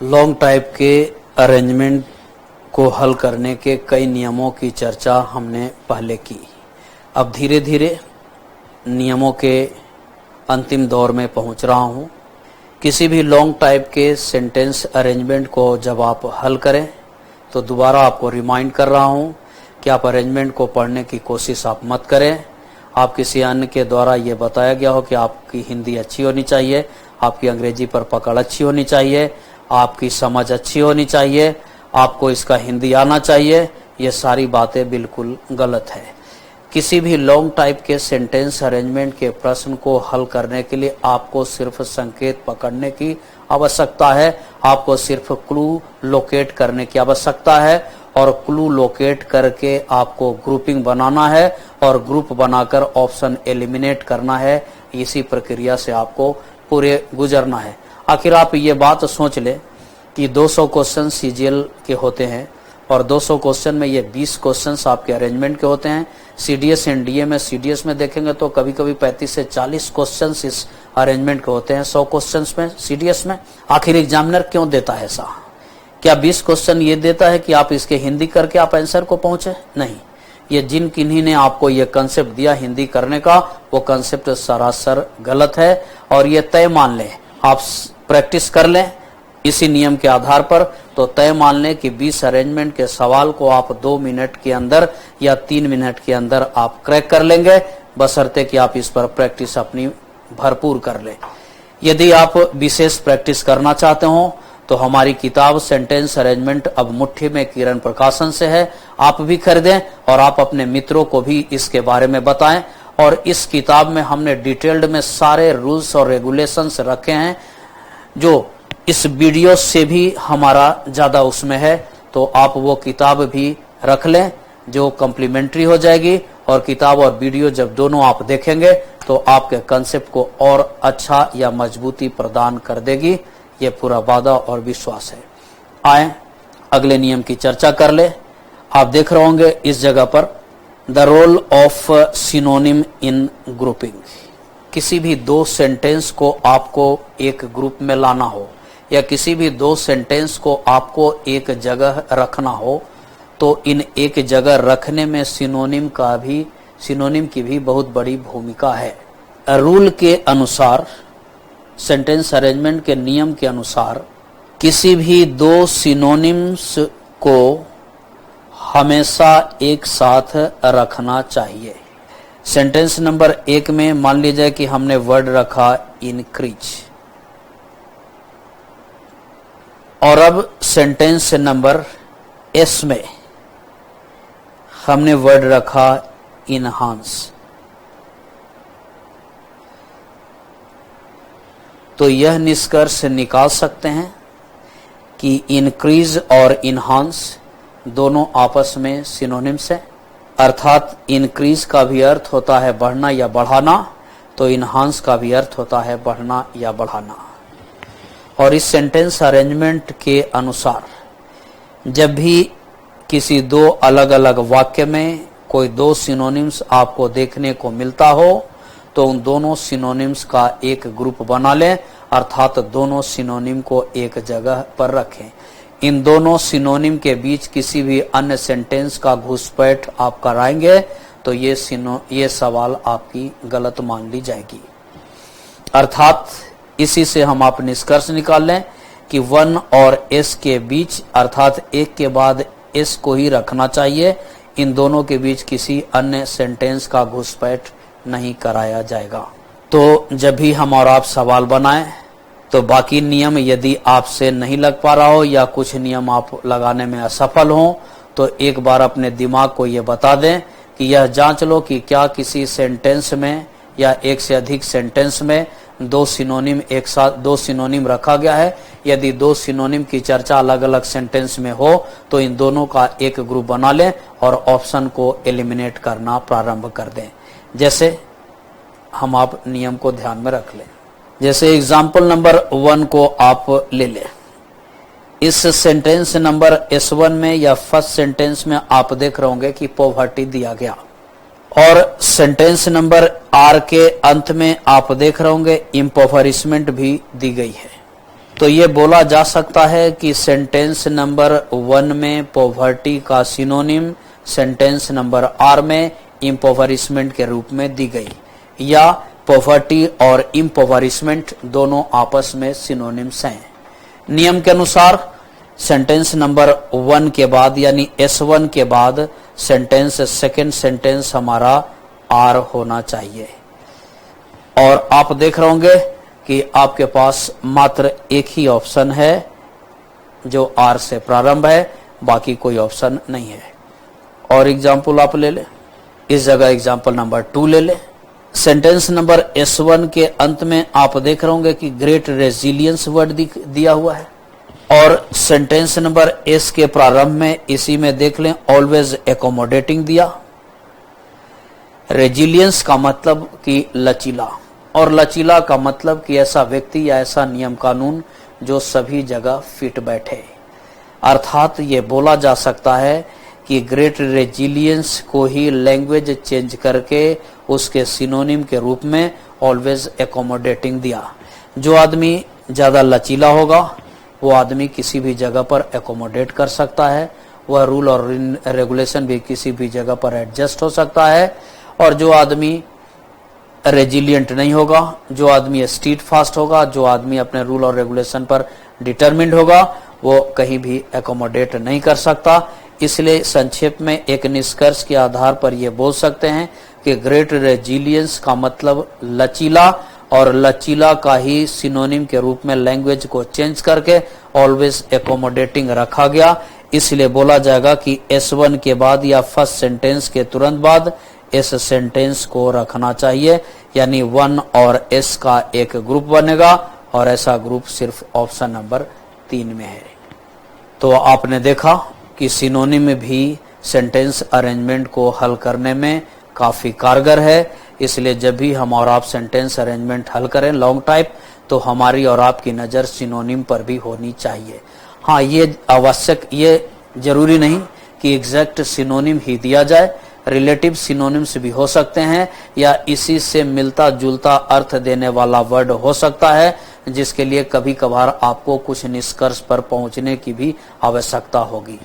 Long type के arrangement को हल करने के कई नियमों की चर्चा हमने पहले की। अब धीरे धीरे नियमों के अंतिम दौर में पहुंच रहा हूं। किसी भी लॉन्ग टाइप के सेंटेंस अरेंजमेंट को जब आप हल करें तो दोबारा आपको रिमाइंड कर रहा हूं कि आप अरेंजमेंट को पढ़ने की कोशिश आप मत करें। आप किसी अन्य के द्वारा ये बताया गया हो कि आपकी हिंदी अच्छी होनी चाहिए, आपकी अंग्रेजी पर पकड़ अच्छी होनी चाहिए, आपकी समझ अच्छी होनी चाहिए, आपको इसका हिंदी आना चाहिए, ये सारी बातें बिल्कुल गलत है। किसी भी लॉन्ग टाइप के सेंटेंस अरेंजमेंट के प्रश्न को हल करने के लिए आपको सिर्फ संकेत पकड़ने की आवश्यकता है, आपको सिर्फ क्लू लोकेट करने की आवश्यकता है और क्लू लोकेट करके आपको ग्रुपिंग बनाना है और ग्रुप बनाकर ऑप्शन एलिमिनेट करना है। इसी प्रक्रिया से आपको पूरे गुजरना है। आखिर आप ये बात सोच ले कि 200 क्वेश्चन सीजीएल के होते हैं और 200 क्वेश्चन में ये 20 क्वेश्चंस आपके अरेंजमेंट के होते हैं। सीडीएस एनडीए में सीडीएस में देखेंगे तो कभी कभी 35 से 40 क्वेश्चंस इस अरेंजमेंट के होते हैं 100 क्वेश्चंस में सीडीएस में। आखिर एग्जामिनर क्यों देता है ऐसा? क्या 20 क्वेश्चन ये देता है कि आप इसके हिंदी करके आप आंसर को पहुंचे? नहीं, ये जिन किन्हीं ने आपको ये कंसेप्ट दिया हिंदी करने का, वो कंसेप्ट सरासर गलत है। और ये तय मान लें, आप प्रैक्टिस कर लें इसी नियम के आधार पर, तो तय मान लें कि 20 अरेंजमेंट के सवाल को आप 2 मिनट के अंदर या 3 मिनट के अंदर आप क्रैक कर लेंगे, बशर्ते कि आप इस पर प्रैक्टिस अपनी भरपूर कर लें। यदि आप विशेष प्रैक्टिस करना चाहते हो तो हमारी किताब सेंटेंस अरेंजमेंट अब मुट्ठी में किरण प्रकाशन से है, आप भी खरीदें और आप अपने मित्रों को भी इसके बारे में बताएं। और इस किताब में हमने डिटेल्ड में सारे रूल्स और रेगुलेशंस रखे हैं जो इस वीडियो से भी हमारा ज्यादा उसमें है, तो आप वो किताब भी रख लें जो कम्प्लीमेंट्री हो जाएगी। और किताब और वीडियो जब दोनों आप देखेंगे तो आपके कंसेप्ट को और अच्छा या मजबूती प्रदान कर देगी, ये पूरा वादा और विश्वास है। आए अगले नियम की चर्चा कर ले। आप देख रहे होंगे इस जगह पर the role of synonym in grouping. किसी भी 2 सेंटेंस को आपको एक ग्रुप में लाना हो या किसी भी 2 सेंटेंस को आपको एक जगह रखना हो तो इन एक जगह रखने में सिनोनिम की भी बहुत बड़ी भूमिका है। रूल के अनुसार, सेंटेंस अरेंजमेंट के नियम के अनुसार किसी भी 2 सिनोनिम्स को हमेशा एक साथ रखना चाहिए। सेंटेंस नंबर 1 में मान लीजिए कि हमने वर्ड रखा इंक्रीज, और अब सेंटेंस नंबर एस में हमने वर्ड रखा इनहांस। तो यह निष्कर्ष निकाल सकते हैं कि इंक्रीज और इनहांस दोनों आपस में सिनोनिम्स हैं। अर्थात इंक्रीज का भी अर्थ होता है बढ़ना या बढ़ाना, तो इनहांस का भी अर्थ होता है बढ़ना या बढ़ाना। और इस सेंटेंस अरेंजमेंट के अनुसार जब भी किसी 2 अलग अलग वाक्य में कोई 2 सिनोनिम्स आपको देखने को मिलता हो तो उन दोनों सिनोनिम्स का एक ग्रुप बना लें, अर्थात दोनों सिनोनिम को एक जगह पर रखें। इन दोनों सिनोनिम के बीच किसी भी अन्य सेंटेंस का घुसपैठ आप कराएंगे तो ये सवाल आपकी गलत मान ली जाएगी। अर्थात इसी से हम आप निष्कर्ष निकाल लें कि 1 और एस के बीच, अर्थात एक के बाद एस को ही रखना चाहिए। इन दोनों के बीच किसी अन्य सेंटेंस का घुसपैठ नहीं कराया जाएगा। तो जब भी हम और आप सवाल बनाएं तो बाकी नियम यदि आपसे नहीं लग पा रहा हो या कुछ नियम आप लगाने में असफल हो तो एक बार अपने दिमाग को ये बता दें कि यह जांच लो कि क्या किसी सेंटेंस में या एक से अधिक सेंटेंस में 2 सिनोनिम एक साथ 2 सिनोनिम रखा गया है। यदि 2 सिनोनिम की चर्चा अलग अलग सेंटेंस में हो तो इन दोनों का एक ग्रुप बना लें और ऑप्शन को एलिमिनेट करना प्रारंभ कर दें। जैसे हम आप नियम को ध्यान में रख लें। जैसे एग्जाम्पल नंबर 1 को आप ले लें। इस सेंटेंस नंबर S1 में या फर्स्ट सेंटेंस में आप देख रहे होंगे कि पॉवर्टी दिया गया। और सेंटेंस नंबर आर के अंत में आप देख रहे होंगे इम्पोवरिशमेंट भी दी गई है। तो ये बोला जा सकता है कि सेंटेंस नंबर 1 में पॉवर्टी का सिनोनिम सेंटेंस नंबर आर में इम्पोवरिशमेंट के रूप में दी गई, या पॉवर्टी और इम्पोवरिशमेंट दोनों आपस में सिनोनिम्स हैं। नियम के अनुसार सेंटेंस नंबर 1 के बाद यानी S1 के बाद सेकेंड सेंटेंस हमारा आर होना चाहिए। और आप देख रहे होंगे कि आपके पास मात्र एक ही ऑप्शन है जो आर से प्रारंभ है, बाकी कोई ऑप्शन नहीं है। और एग्जाम्पल आप ले ले, इस जगह एग्जाम्पल नंबर 2 ले ले। सेंटेंस नंबर S1 के अंत में आप देख रहे होंगे कि ग्रेट रेजिलियंस वर्ड दिया हुआ है, और सेंटेंस नंबर S के प्रारंभ में इसी में देख लें ऑलवेज एकोमोडेटिंग दिया। रेजिलियंस का मतलब कि लचीला, और लचीला का मतलब कि ऐसा व्यक्ति या ऐसा नियम कानून जो सभी जगह फिट बैठे। अर्थात ये बोला जा सकता है कि ग्रेट रेजिलियंस को ही लैंग्वेज चेंज करके उसके सिनोनिम के रूप में ऑलवेज एकोमोडेटिंग दिया। जो आदमी ज्यादा लचीला होगा वो आदमी किसी भी जगह पर एकोमोडेट कर सकता है, वह रूल और रेगुलेशन भी किसी भी जगह पर एडजस्ट हो सकता है। और जो आदमी रेजिलियंट नहीं होगा, जो आदमी स्टीड फास्ट होगा, जो आदमी अपने रूल और रेगुलेशन पर डिटरमिन्ड होगा, वो कहीं भी एकोमोडेट नहीं कर सकता। इसलिए संक्षेप में एक निष्कर्ष के आधार पर यह बोल सकते हैं कि ग्रेट रेजिलियंस का मतलब लचीला, और लचीला का ही सिनोनिम के रूप में लैंग्वेज को चेंज करके ऑलवेज एकोमोडेटिंग रखा गया। इसलिए बोला जाएगा कि S1 के बाद या फर्स्ट सेंटेंस के तुरंत बाद इस सेंटेंस को रखना चाहिए, यानी 1 और S का एक ग्रुप बनेगा, और ऐसा ग्रुप सिर्फ ऑप्शन नंबर 3 में है। तो आपने देखा कि सिनोनिम भी सेंटेंस अरेंजमेंट को हल करने में काफी कारगर है। इसलिए जब भी हम और आप सेंटेंस अरेंजमेंट हल करें लॉन्ग टाइप, तो हमारी और आपकी नजर सिनोनिम पर भी होनी चाहिए। हाँ, ये आवश्यक, ये जरूरी नहीं कि एग्जैक्ट सिनोनिम ही दिया जाए, रिलेटिव सिनोनिम्स भी हो सकते हैं, या इसी से मिलता जुलता अर्थ देने वाला वर्ड हो सकता है, जिसके लिए कभी कभार आपको कुछ निष्कर्ष पर पहुंचने की भी आवश्यकता होगी।